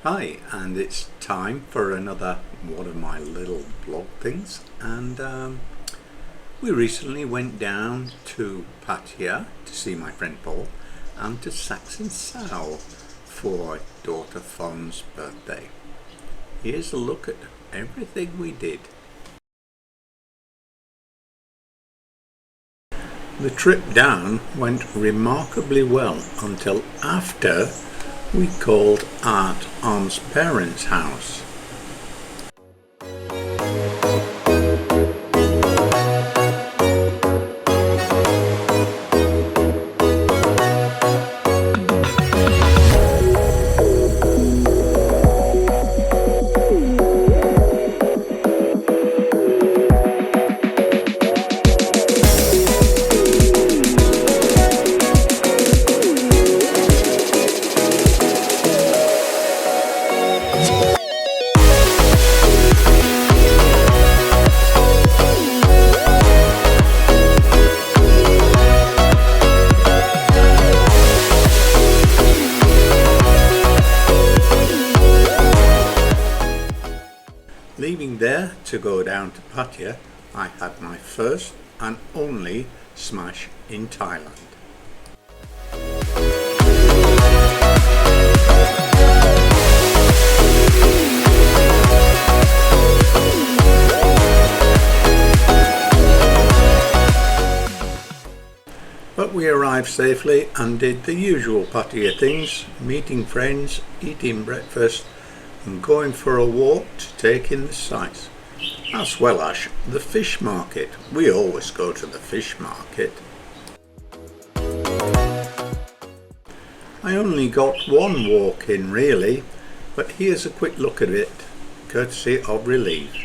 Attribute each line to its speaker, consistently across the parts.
Speaker 1: Hi, and it's time for another one of my little blog things, and we recently went down to Pattaya to see my friend Paul and to Chachoengsao for daughter Fawn's birthday. Here's a look at everything we did. The trip down went remarkably well until after we called at Aunt's parents' house. Leaving there to go down to Pattaya, I had my first and only smash in Thailand. But we arrived safely and did the usual Pattaya things, meeting friends, eating breakfast and going for a walk to take in the sights, as well as the fish market. We always go to the fish market. I only got one walk in really, but here's a quick look at it, courtesy of Relief.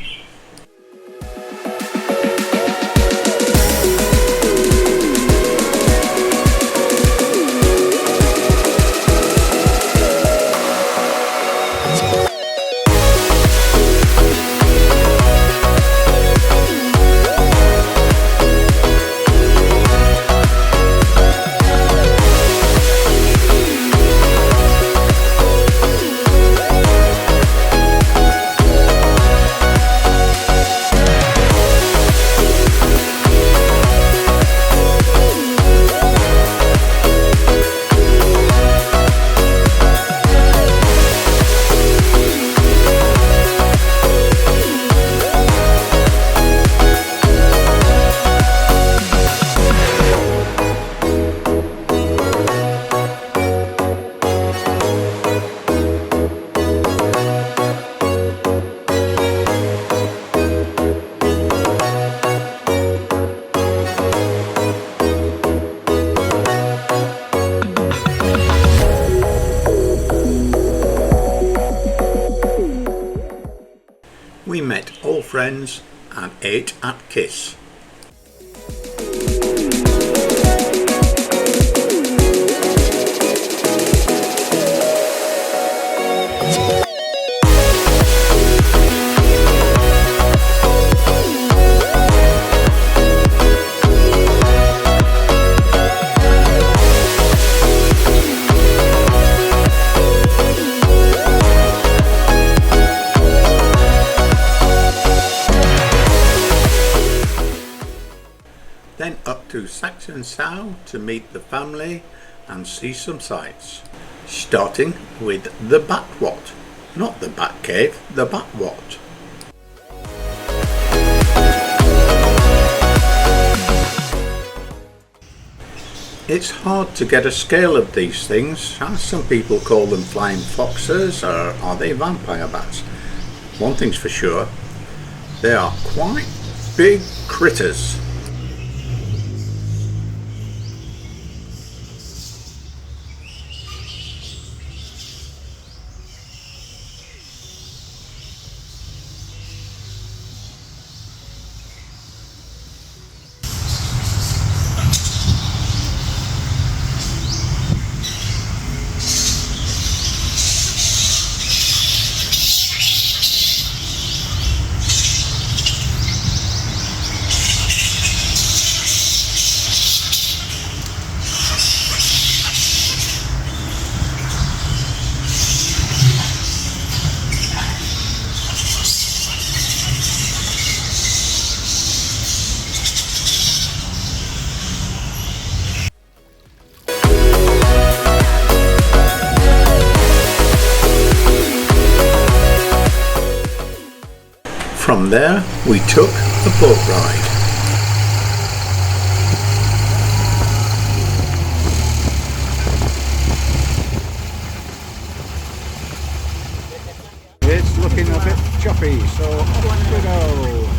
Speaker 1: We met old friends and ate at Kiss. Then up to Chachoengsao to meet the family and see some sights, starting with the Bat Wat, not the Bat Cave, the Bat Wat. It's hard to get a scale of these things. Some people call them flying foxes, or are they vampire bats? One thing's for sure, they are quite big critters. from there we took a boat ride. It's looking a bit choppy, so off we go.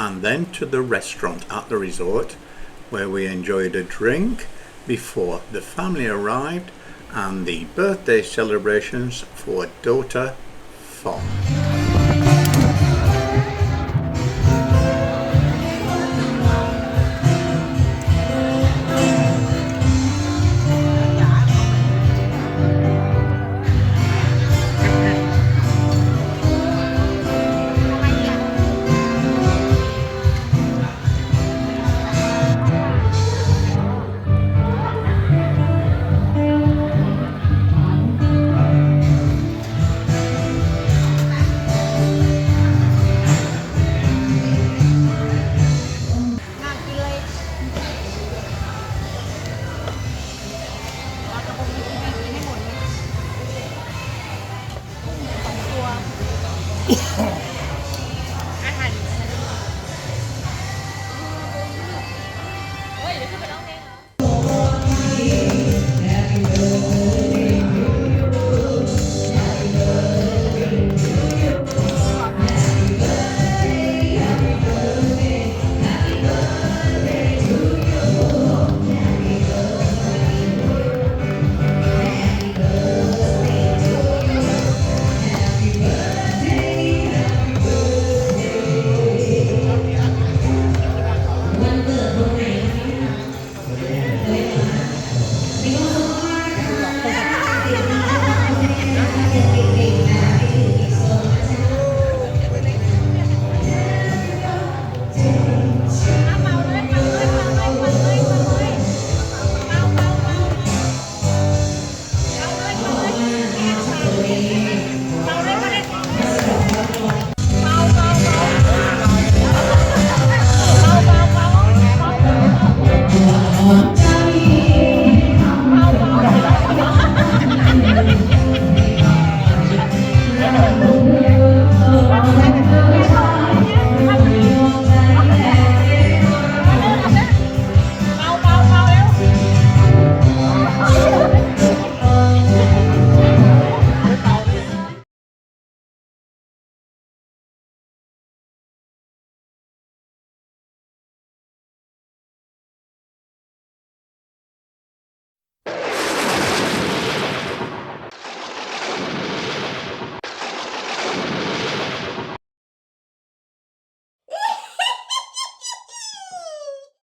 Speaker 1: And then to the restaurant at the resort where we enjoyed a drink before the family arrived and the birthday celebrations for daughter Fong.